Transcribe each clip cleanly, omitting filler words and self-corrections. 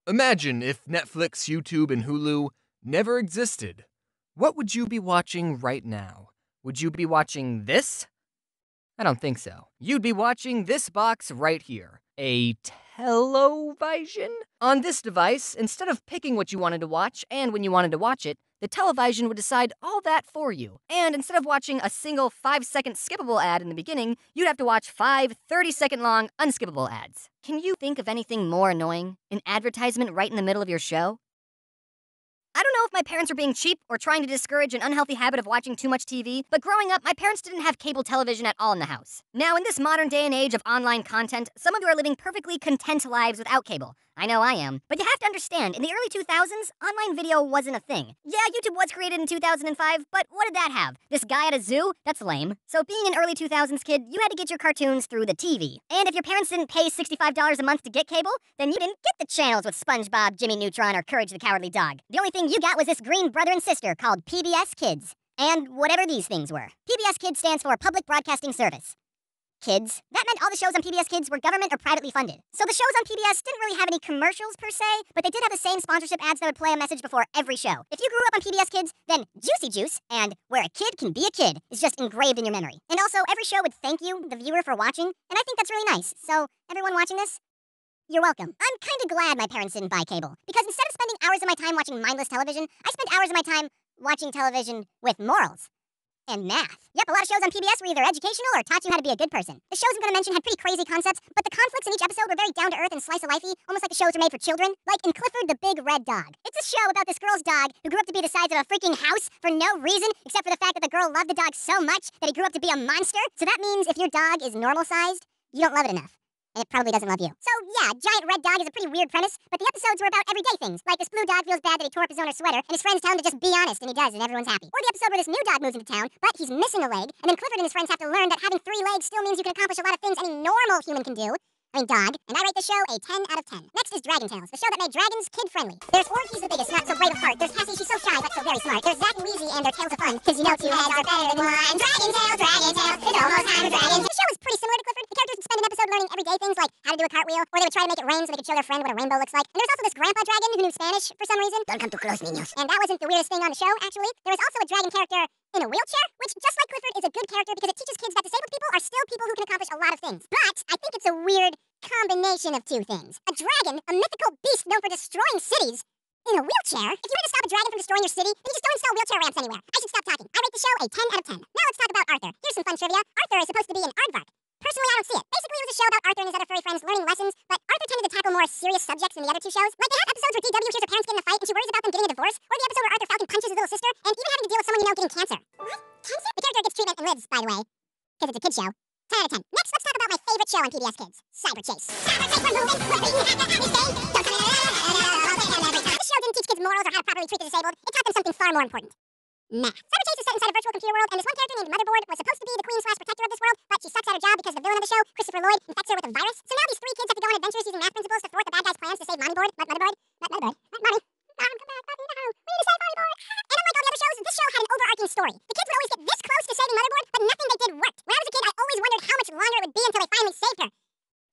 Imagine if Netflix, YouTube, and Hulu never existed. What would you be watching right now? Would you be watching this? I don't think so. You'd be watching this box right here. A television? On this device, instead of picking what you wanted to watch and when you wanted to watch it, the television would decide all that for you. And instead of watching a single 5-second skippable ad in the beginning, you'd have to watch 5 30-second long unskippable ads. Can you think of anything more annoying? An advertisement right in the middle of your show? I don't know if my parents were being cheap or trying to discourage an unhealthy habit of watching too much TV, but growing up, my parents didn't have cable television at all in the house. Now, in this modern day and age of online content, some of you are living perfectly content lives without cable. I know I am. But you have to understand, in the early 2000s, online video wasn't a thing. Yeah, YouTube was created in 2005, but what did that have? This guy at a zoo? That's lame. So being an early 2000s kid, you had to get your cartoons through the TV. And if your parents didn't pay $65 a month to get cable, then you didn't get the channels with SpongeBob, Jimmy Neutron, or Courage the Cowardly Dog. The only thing you got was this green brother and sister called PBS Kids. And whatever these things were. PBS Kids stands for Public Broadcasting Service. Kids. That meant all the shows on PBS Kids were government or privately funded. So the shows on PBS didn't really have any commercials per se, but they did have the same sponsorship ads that would play a message before every show. If you grew up on PBS Kids, then Juicy Juice and Where a Kid Can Be a Kid is just engraved in your memory. And also, every show would thank you, the viewer, for watching, and I think that's really nice. So, everyone watching this, you're welcome. I'm kind of glad my parents didn't buy cable, because instead of spending hours of my time watching mindless television, I spent hours of my time watching television with morals. And math. Yep, a lot of shows on PBS were either educational or taught you how to be a good person. The shows I'm going to mention had pretty crazy concepts, but the conflicts in each episode were very down-to-earth and slice-of-lifey, almost like the shows were made for children. Like in Clifford the Big Red Dog. It's a show about this girl's dog who grew up to be the size of a freaking house for no reason, except for the fact that the girl loved the dog so much that he grew up to be a monster. So that means if your dog is normal-sized, you don't love it enough. And it probably doesn't love you. So yeah, Giant Red Dog is a pretty weird premise, but the episodes were about everyday things. Like this blue dog feels bad that he tore up his owner's sweater, and his friends tell him to just be honest, and he does, and everyone's happy. Or the episode where this new dog moves into town, but he's missing a leg, and then Clifford and his friends have to learn that having 3 legs still means you can accomplish a lot of things any normal human can do. Dog, and I rate the show a 10 out of 10. Next is Dragon Tales, the show that made dragons kid-friendly. There's Org, he's the biggest, not so brave of heart. There's Cassie, she's so shy, but so very smart. There's Zack and Weezy and their tales of fun, cause you know 2 heads are better than 1. Dragon Tales, it's almost time for Dragon. The show is pretty similar to Clifford. The characters would spend an episode learning everyday things like how to do a cartwheel, or they would try to make it rain so they could show their friend what a rainbow looks like. And there's also this grandpa dragon who knew Spanish for some reason. Don't come too close, niños. And that wasn't the weirdest thing on the show, actually. There was also a dragon character in a wheelchair, which, just like Clifford, is a good character because it teaches kids that disabled people are still people who can accomplish a lot of things. But I think it's a weird combination of 2 things. A dragon, a mythical beast known for destroying cities, in a wheelchair? If you wanted to stop a dragon from destroying your city, then you just don't install wheelchair ramps anywhere. I should stop talking. I rate the show a 10 out of 10. Now let's talk about Arthur. Here's some fun trivia. Arthur is supposed to be an aardvark. Personally, I don't see it. Basically, it was a show about Arthur and his other furry friends learning lessons, but Arthur tended to tackle more serious subjects than the other 2 shows. Like, they have episodes where DW hears her parents get in a fight and she worries about them getting a divorce, or the episode where Arthur Falcon punches his little sister, and even having to deal with someone you know getting cancer. What? Cancer? The character gets treatment and lives, by the way, because it's a kid's show. 10 out of 10. Next, let's talk about my favorite show on PBS Kids, Cyber Chase. Cyber Chase, we're moving, we're beating at this day. This show didn't teach kids morals or how to properly treat the disabled. It taught them something far more important. Math. Cyber Chase is set inside a virtual computer world, and this one character named Motherboard was supposed to be the queen/protector of this world, but she sucks at her job because the villain of the show, Christopher Lloyd, infects her with a virus. So now these 3 kids have to go on adventures using math principles to thwart the bad guy's plans to save Mommyboard. Motherboard. Mommy. Mom, come back, Mommy, no. We need to save Mommyboard. And unlike all the other shows, this show had an overarching story. The kids would always get this close to saving Motherboard, but nothing they did worked. When I was a kid, I always wondered how much longer it would be until they finally saved her.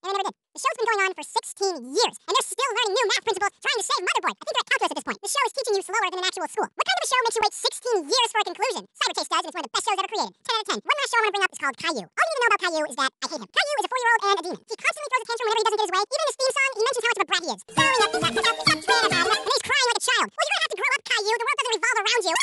And they never did. The show's been going on for 16 years, and they're still learning new math principles trying to save Motherboard. I think they're at calculus at this point. The show is teaching you slower than an actual school. What kind of a show makes you wait 16 years for a conclusion? Cyber Chase does, and it's one of the best shows ever created. 10 out of 10. One last show I want to bring up is called Caillou. All you need to know about Caillou is that I hate him. Caillou is a 4-year-old and a demon. He constantly throws a tantrum whenever he doesn't get his way. Even in his theme song, he mentions how much of a brat he is. And he's crying like a child. Well, you're gonna have to grow up, Caillou. The world doesn't revolve around you.